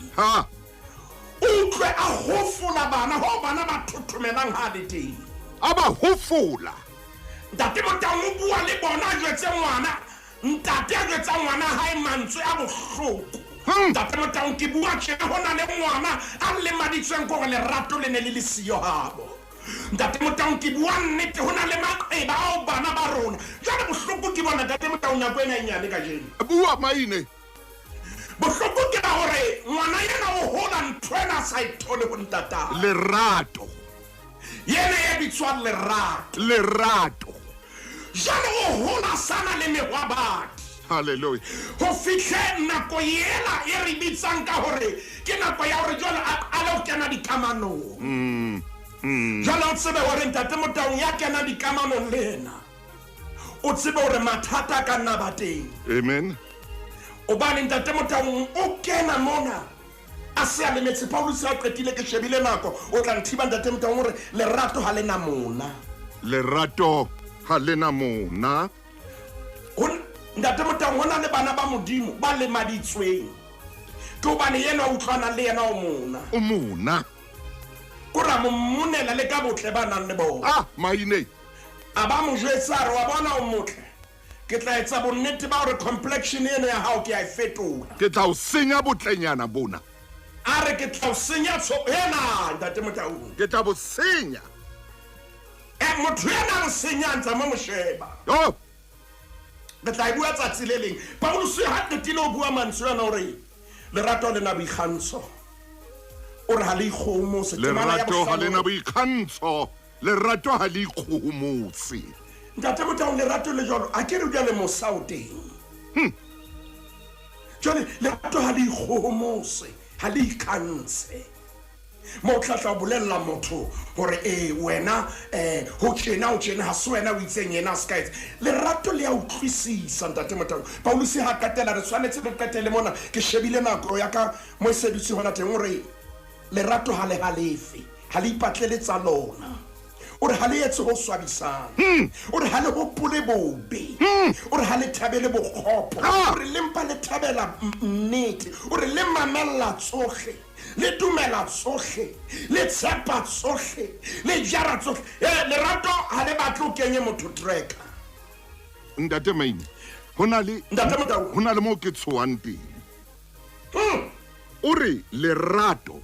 utlwe a hofola bana ho bana ba thothomelang ha le teng a ba hofola ntate Motau o bua le bona a jwetse ngwana ntate a jwetsa ngwana hae mantswe a bohloko ntate Motau ke bua tjena hona le ngwana a le maditsweng gore lerato le ne le siyo habo ntate Motau ke bua nnete hona le maqeba ao bana ba rona jwale bohloko ke bona ntate Motau nako ena e nyane ka jeno bua Maine bohloko ke ba gore ngwana yena o hola ntwena sa ithole go ntata lerato yena ya bitswa lerato jalo o hola sana le megwabadi hallelujah go fitlhe nako yela e re bitsang ka gore ke nako ya gore jalo a le o kena dikamanong jalo o tsebe gore ntate Motaung ya kena dikamanong le ena o tsebe gore mathata ka nna ba teng amen o ba le ntate Motaung o kena mona a se a lemetse Paulus a qetile ke shebile nako o tla nthiba ntate Motaung gore lerato ha lena mona ntate Motaung hona le bana ba modimo ba le maditsweng ke o bane yena o utlwana le yena o mona kora mo monela le ka botle ba nang le bona maine a ba mo jwetsa re wa bona o motle ke tla etsa bonnete ba gore complexion eno ya hao ke a e fetola ke tla o senya botlenyana bona a re ke tla o senya ena ntate Motaung ke tla bo senya motho yena o senyang tsa mo mosheba ke tla e bua tsatsi le leng Paulus ha qetile o bua mantswe yana gore lerato le na boikgantsho o re ha le ikgomose lerato ha le na boikgantsho lerato ha le ikgomose ntate Motaung lerato le jalo a ke re dia le mosao teng jale lerato ha le ikgomose ha le ikgantshe mo tlatla o bolella motho gore wena ho tjena ha se wena o itseng yena ska itse lerato le a utlwisisa ntate Motaung Paulus ha katela re tshwanetse re katele mona ke shebile nako ya ka mo sedutse hona teng gore lerato ha le halefe ha le ipatlele tsa lona o re ha le etse ho swabisana o re ha le hopole bobe o re ha le thabele bokgopo o re le mpa le thabela nnete o re le mamella tsohle le dumela tsohle le tshepa tsohle le jara tsohle lerato ha le batlo kenye motho tracker ntate Maine hona le mo ke tsoang teng o re lerato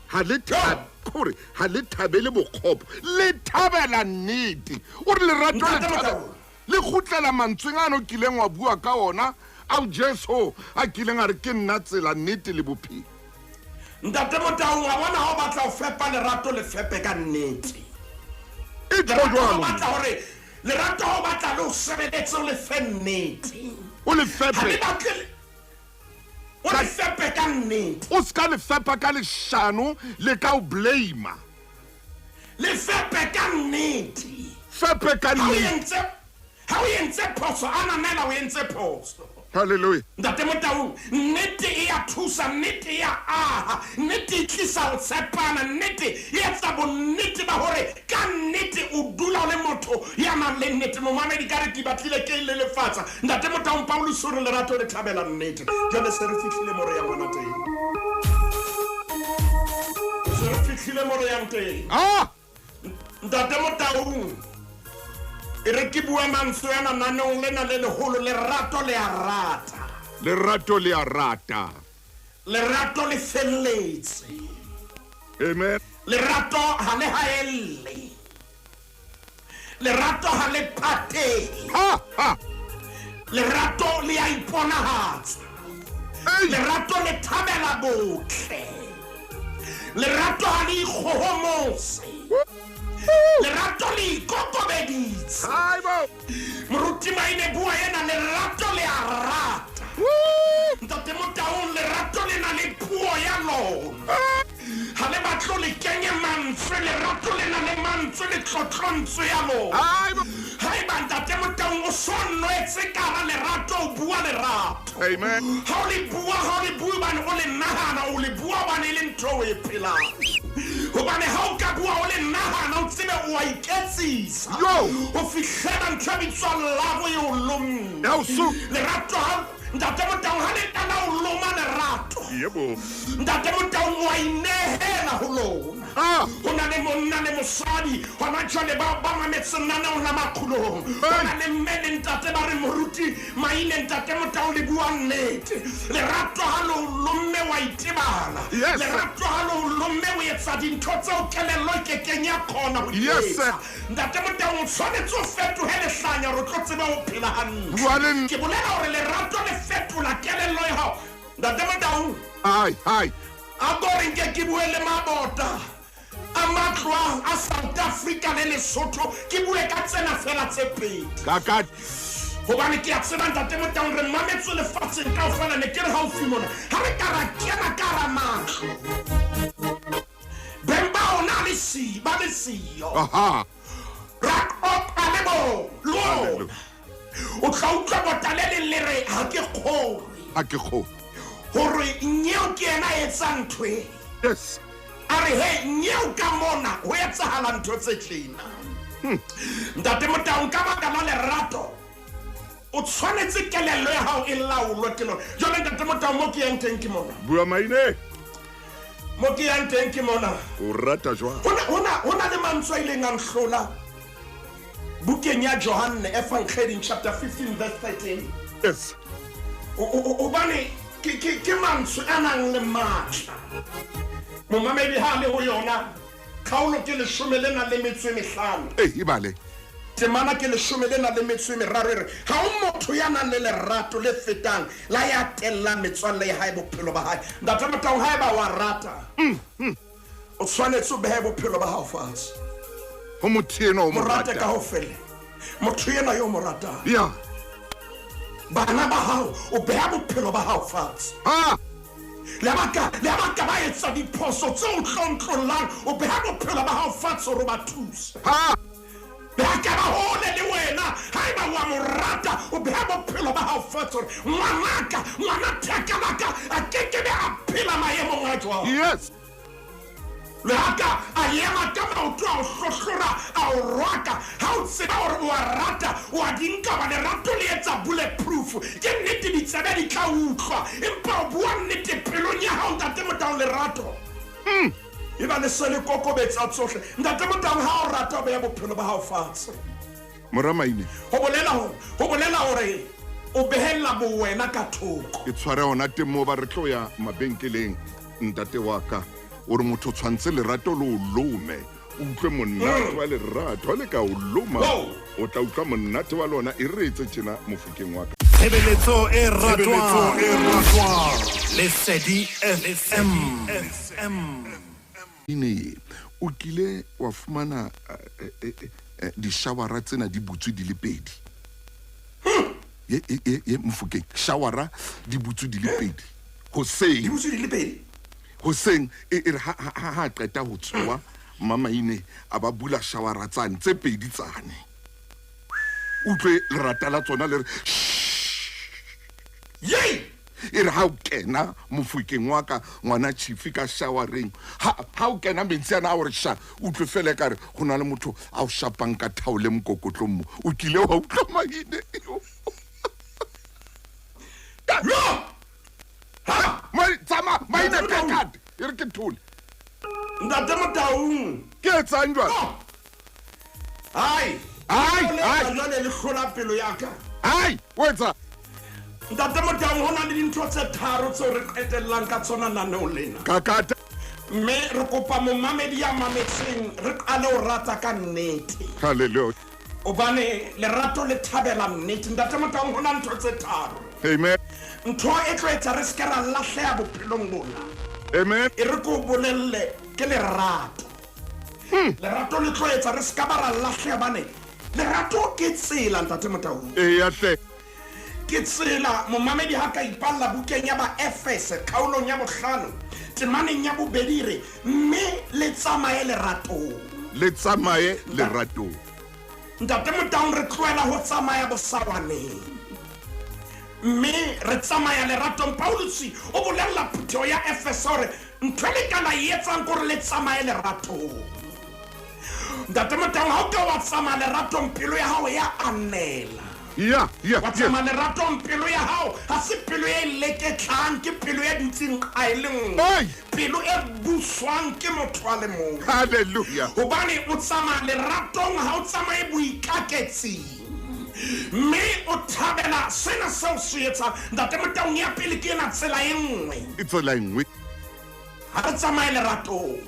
ha le thabele bokgopo le thabela nnete o re lerato le khutlela mantsweng ano kileng wa bua ka ona au Jesu a kileng a re ke nna tsela nnete le bophelo ntate Motaung wa bona ho batla o fepa lerato le fepe ka nnete e tshojwang batla hore lerato ho batla le o sebeletse o le fe nnete o le fepe o le fepe ka nnete o ska le fepa ka leshano le ka o blame le fepe ka nnete fepe ka nnete ha o entse phoso ananela o entse phoso hallelujah ntate Motaung nnete e ya thusa nnete ya aha nnete e tlisa o tshepana nnete e etsa bonnete ba hore ka nnete o dula o le motho ya nang le nnete momamedi ka re ke batlile ke le lefatsa ntate Motaung Paulus o re lerato le thabela nnete jale se re fihlile more ya ngwana teng se re fihlile more ya teng ntate Motaung e re ke bua mantswe yana nanong lena le leholo lerato le a rata lerato le felletse amen lerato ha le haelle lerato ha le phatehe lerato le a iponahatsa lerato le thabela botle lerato ha le ikgohomose lerato le ikokobeditse moruti Maine bua yena lerato le a rata ntate Motaung lerato le na le puo ya lona ha le batlo le kenye mantswe lerato le na le mantswe le tlotlontso ya lona haeba ntate Motaung o sonnoetse kara lerato o bua lerato amen ha o le bua bane o le nahana o le bua bane le ntho o e phelang hobane ha o ka bua o le nahana o tsebe o a iketsisa o fihlela ntho ya bitswa lavo e o lomme lerato ntate Motaung ha le kana o loma lerato ntate Motaung o a inehela ho lona ho na le monna le mosadi hona jwale ba mametseng nana la maqhulong hona le mme le ntate ba re moruti Maine ntate Motaung le bua nnete lerato ha lo lomme wa itebala lerato ha lo lomme o etsa dintho tseo kelello ke kenya khona ho etsa ntate Motaung o tshwanetse o fetohele hlanya re tlo tseba ho phela hantle ke bolela hore lerato le fetola kelello ya hao ntate Motaung hai a gore ke bue le mabota a matlo a South Africa le Lesotho ke bue ka tsena fela tse pedi kakati gobane ke a tseba ntate Motaung re mametse lefatsheng kaofela ne ke re haufi mona ha re ka ra kena ka ra matlo bemba ona le siyo aha rock up alebo lo o tla utlwa botalele le re ha ke kgore a ke go gore nyeo ke ena etsang ntwe yes a re he nyeo ka mona ho etsahala ntho tse tlena ntate Motaung ka baka la lerato o tshwanetse kelello ya hao e laolwe ke lona jone ntate Motaung mo ke yang teng ke mona bua maine mo ke yang teng ke mona o rata jwa hona le mantswe a ileng a nhlola bukeng ya Johane Evangeline chapter 15 verse 13 yes o bane ke mantswe a nang le matla momamedi ha le ho yona kgaolo ke 15 ibale temana ke 13 re ha o motho ya nang le lerato le fetang la ya tella metswalle ya hae bophelo ba hae ntate Motaung ha eba wa rata o tshwanetse o behe bophelo ba hao fatshe ho mothena o morate ka morata ho fele motho yena yo morata ya bana ba hao o beha bophelo ba hao fatshe ha le baka ba etsa diphoso tse o tlontlolang o beha bophelo ba hao fatshe hore ba thuse ha baka ba hole le wena ha eba wa morata o beha bophelo ba hao fatshe hore ngwana thakalaka a kekebe a phela maemong a jwang yes le haka a ema ka maoto a o hlohlora a o rwaka ha o tseba hore o a rata o a dinka ba lerato le etsa bulletproof ke nnete ditsebe di tla utlwa empa o bua nnete pelong ya hao ntate Motaung lerato e ba le se le kokobetsa tsohle ntate Motaung ha o rata o beha bophelo ba hao fatshe moramaine ho bolela hore o behella bo wena ka thoko e tshware ona teng mo ba re tlo ya mabenkeleng ntate wa ka o re motho tshwantse lerato le o lome o utlwe monate wa lerato le ka o loma o tla utlwa monate wa lona e re etse tjena mofukeng wa ka Tshebeletso e ratwang Lesedi FM. ine o kile wa fumana di-shawara tsena di butswe di le pedi ye mofukeng shawara di butswe di le pedi di butse di le pedi hoseng e re ha qeta ho tsoa mamaine a ba bula shawara tsane tse pedi tsane utlwe lerata la tsona le re yei e re ha o kena mofukeng wa ka ngwana chifi ka shawareng ha o kena mentsi ana a gore sha utlwe fele ka re go na le motho a o shapang ka thaole mokokotlong mo o kile wa utlwa maine maine kakate e re ke thole ntate Motaung ke etsang jwale hai jwale le hlola pelo ya ka hai o etsa ntate Motaung ho na le dintho tse tharo tseo re qetellang ka tsona naneo lena kakate mme re kopa momamedi ya mametseng re qale o rata ka nnete haleluya obane lerato le thabela nnete ntate Motaung ho na ntho tse tharo amen ntho e tlo etsa re se ka ra lahlea bophelong bona amen e re ko bolelle ke lerato lerato le tlo etsa re se ka ba ra lahlea bane lerato ke tsela ntate Motaung ya hle ke tsela momamedi ha ka ipalla bukeng ya ba Efese kgaolong ya 5 temaneng ya 2 mme le tsamaye lerato ntate Motaung re tloela ho tsamaya bosawaneng mme re tsamaya leratong Paulus o bolella phutho ya Efese hore ntho le kana e etsang gore le tsamaye leratong ntate Motaung ha o ka wa tsamaya leratong pelo ya hao ya anela ya wa tsamaya leratong pelo ya hao ha se pelo e leketlang ke pelo ya dutseng qaeleng pelo e buswang ke motho a le mong haleluya hobane o tsamaya leratong ha o tsamaye boikaketsing mme o thabela sena seo se etsang ntate Motaung ya pele ke ena tsela e nngwe e tsela nngwe ha re tsamaye leratong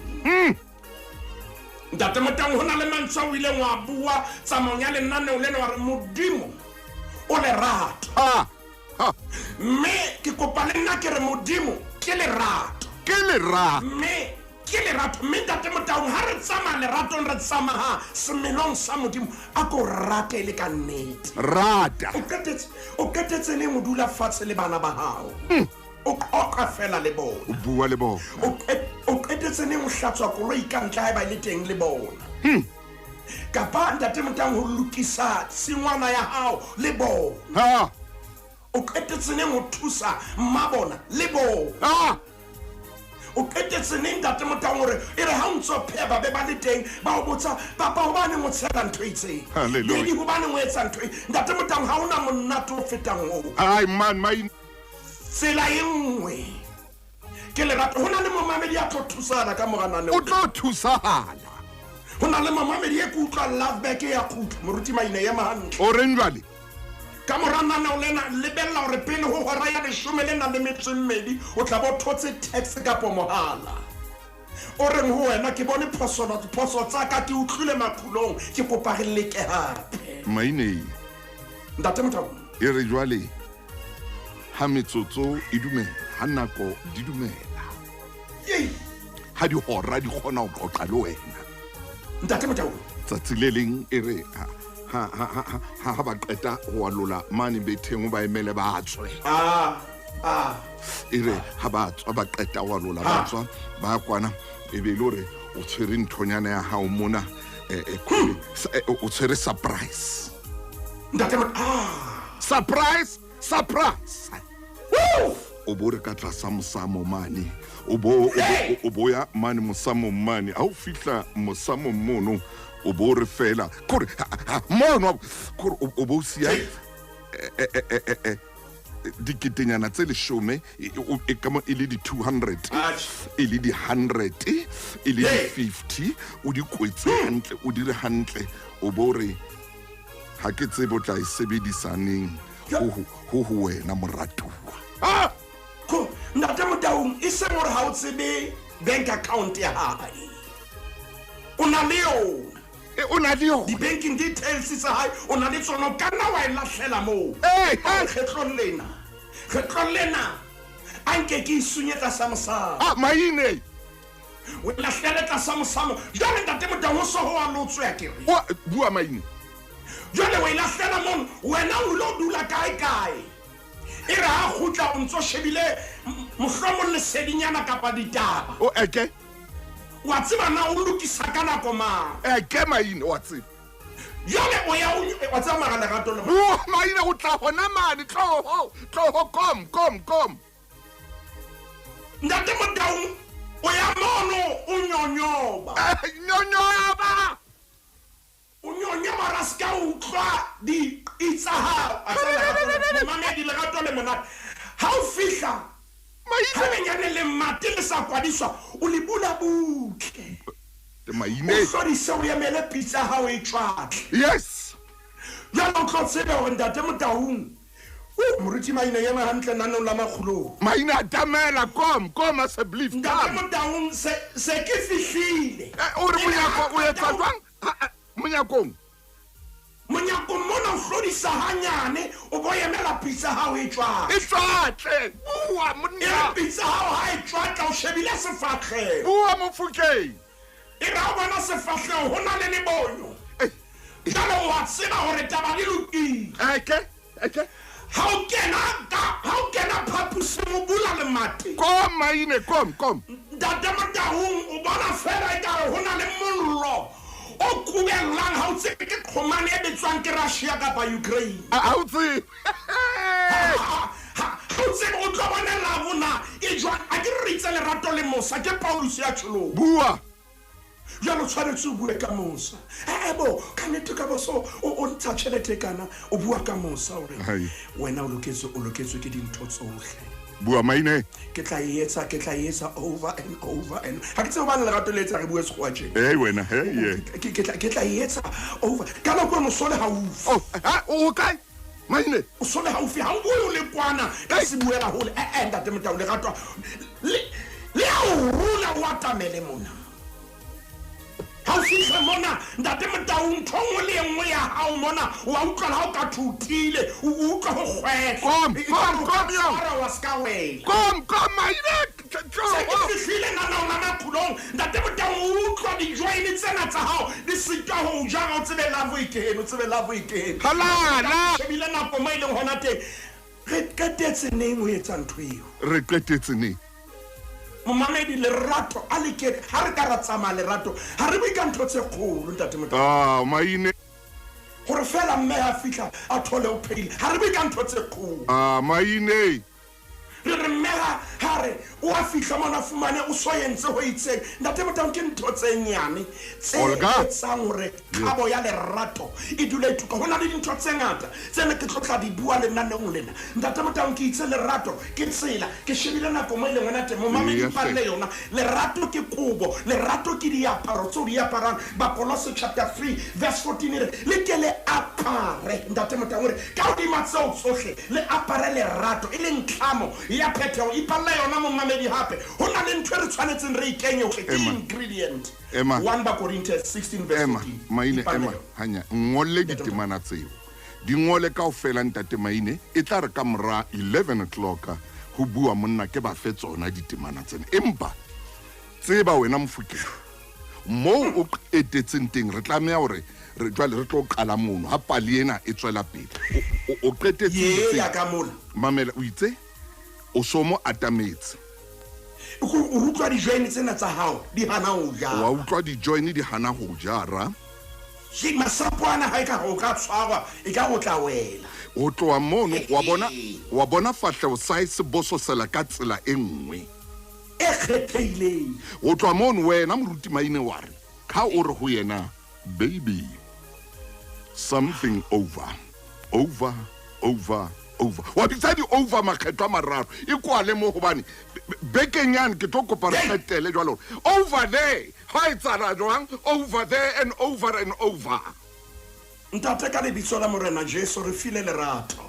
ntate Motaung ho na le mantswe o ile wa bua tsamaong ya lenaneo lena wa re modimo o lerato mme ke kopa le nna ke re modimo ke lerato ke lerato mme ke lerato mme ntate Motaung ha re tsamaya leratong re tsamaya semelong sa modimo a ko rate le ka nnete rata o qetetse le modula fatshe le bana ba hao o qoqa fela le bona o bua le bona o qetetse le mo hlatswa koloi ka ntle ha ba le teng le bona kapa ntate Motaung ho lokisa singwana ya hao le bona ha o qetetse le mo thusa mmabona le bona ha o qetetse le ntate Motaung hore e re ha ntso pheba be ba le teng ba o botsa papa ho bane mo tshela ntho itseng Hallelujah. le ho bane mo etsa ntho ntate Motaung ha ona monate o fetang ho ai man mai tsela e nngwe ke lerato hona le momamedi a tlo thusana ka moranane o tlo thusahala hona le momamedi e ke utlwa love back ya khutla moruti maine ya mahantle o reng jwale ka moranane o lena lebella hore pele ho hora ya 12 o tla bo thotse text ka po mohala o reng ho wena ke bone phoso tsa ka ke utlwile makulong ke kopa re leke hape maine ntate Motaung e re jwale ha metsotso e dumela ha nako di dumela yei ha di hora di kgona ho qoqa le wena ntate Motaung tsatsi le leng e re ha ba qeta ho alola mane betheng ba emele ba tswe e re ha ba tswa ba qeta ho alola ba tswa ba kwana e be lore o tshwere nthonyana ya hao mona o tshwere surprise ntate surprise o bo re ka tlasa mosamo mane o bo ya mane mosamo mane ha o fihla mosamo mono o bo re fela kore mono kore o bo sia diketenyana tse 10 e kama ile di 200 ile di 100 ile di 50 o di kwetse hantle o dire hantle o bo re ha ke tsebe o tla e sebedisaneng ho wena moratuwa ko ntate Motaung e se gore ha o tsebe bank account ya hae o na le yona o na le yona di-banking details tsa hae o na le tsona ka nna wa e lahlela moo kgetlo lena a nke ke isunyetsa samosamo maine o lahlele ka samosamo jwale ntate Motaung o so ho a lotswe ya kere bua maine jwale wa e lahlela mono wena o lo dula kae e re ha khutla o ntso shebile mohlomong lesedinyana kapa ditaba o eke wa tseba na o lokisa ka nako mang eke maine wa tseba jale o ya wa tsama ga lerato le maine o tla hona mane tloho kom ntate Motaung o ya mono o nyonyoba unyonyoba ra ska utlwa di itsaha mamedi lerato le monate ha o fihla maine le mate le sa kwadiswa o le bula butle maine o hlodise o emele pizza ha o e tshwatle yes ya no tlo tsebe hore ntate Motaung moruti maine ya hantle nano la makhulo maine a tamela kom as a belief ntate Motaung se ke fihlile o re monyako o etsa jwang monyakong mona o hlodisa hanyane o bo emela pizza ha o e tshwatle e tshwatle bua monna pizza ha e tshwatle o shebile sefatlhe bua mofukeng e ra bona sefatlhe ho na le lebonyo jalo wa tseba hore taba le lokile eke ha o kena phapusi mo bula le mate kom maine kom ntate Motaung o bona fela e kare ho na le mollo o kubelang ha o tsebe ke khomane e betswang ke Russia kapa Ukraine ha o tsebe ha o tsebe o tlo bona la bona e jwa a ke re itse lerato le mosa ke Paulus ya tsholo bua jalo tshwanetse o bue ka mosa bo ka nnete ka boso o ntsha tšhelete kana o bua ka mosa hore wena o loketswe ke dintho tsohle bua maine ke tla etsa over and over and ha ke tsebe ba lerato le etsa re bue sekgowa tje wena ke tla etsa over ka nako mo sole haufi o kae maine o sole haufi ha o bue le kwana ka se buela hole ntate Motaung lerato le a o rula wa tamele mona ha o fihle mona ntate Motaung ntho nngwe le nngwe ya hao mona wa utlwa ha o ka thutile o utlwa ho Kom, wa ska wela Kom, Maine. se ke fihlile nanao la maphulong ntate Motaung o utlwa di-join tsena tsa hao di sitwa ho ja ga o tsebe lavo ikene Halala. shebile nako mo e leng hona teng re qetetse neng o etsa ntho eo Re qetetse ne. momamedi lerato a lekere ha re ka ra tsamaya lerato ha re bue ka ntho tse kgolo ntate Motaung Maine. gore fela mme a fihla a thole o pheile ha re bue ka ntho tse kgolo Maine. re re mmega ha re o a fihla mona fumane o so entse ho itseng ntate Motaung ke ntho tse nyane tse Olga. etsang hore kgabo ya lerato e dula e thuka ho na le dintho tse ngata tse ne ke tlotla di bua lenaneong lena ntate Motaung ke itse lerato ke tsela ke shebile nako mo e leng wena teng momamedi Yes, palle yona lerato ke kobo lerato ke diaparo tse o di aparang Bakolose chapter 3 verse 14 e re le ke le apare ntate Motaung re ka hodima tseo tsohle le apare lerato e leng tlhamo ya phetheo e palla yona momamedi hape ho na le ntho e re tshwanetseng re ikenye hore ke ingredient Emma. 1 Corinthians 16 verse 14 Maine, Ipalla Emma, yona. hanya ngolle ditemana tseo. Di ngole kaofela ntate Maine e tla re ka mora 11 o'clock ho bua monna ke ba fe tsona ditemana tsena. Empa tseba wena Mofokeng mo o etetseng teng re tlameha hore re jwale re tlo qala mono ha pali ena e tswela pele. O qetetse ye ya ka mola mamela o itse o somo atametse. o utlwa di-join tsena tsa hao di hana ho ja Wa utlwa di join di hana ho jara. shi masapo ana ha e ka go ka tshwarwa e ka go tla wela O tloa mono wa bona fahleo size boso sela ka tsela e nngwe. e kgethehileng O tloa mono wena moruti Maine wa re ka o re ho yena baby something over wa bitsa di over makgetho a mararo e kwale mo hobane bekeng yane ke tlo kopa re kgetele jwalo over there ha etsana jwang over there and over ntate ka lebitso la morena Jesu re file lerato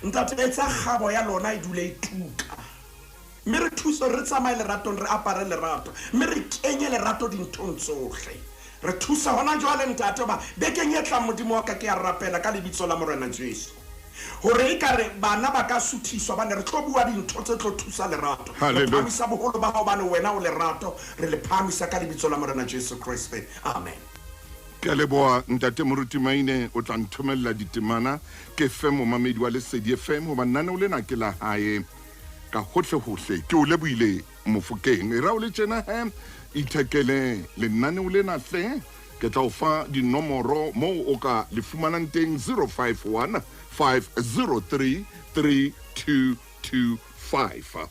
ntate etsa kgabo ya lona e dule e tuka mme re thuso re tsamaye leratong re apare lerato mme re kenye lerato dinthong tsohle re thusa hona jwale ntate ba bekeng e tlang modimo wa ka ke a rapela ka lebitso la morena Jesu hore e ka re bana ba ka suthiswa bane re tlo bua dintho tse tlo thusa lerato re phamisa boholo ba hao bane wena o lerato re le phamisa ka lebitso la morena Jesu Kriste amen. ke leboa ntate moruti Maine o tla nthomella ditemana ke fe momamedi wa Lesedi FM hoba nna o lena ke la hae ka hohle ke o leboile Mofokeng e ra o le tjena ithekele le nane o lena hle ke tla o fa dinomoro mo o ka le fumanang teng 051 503 3225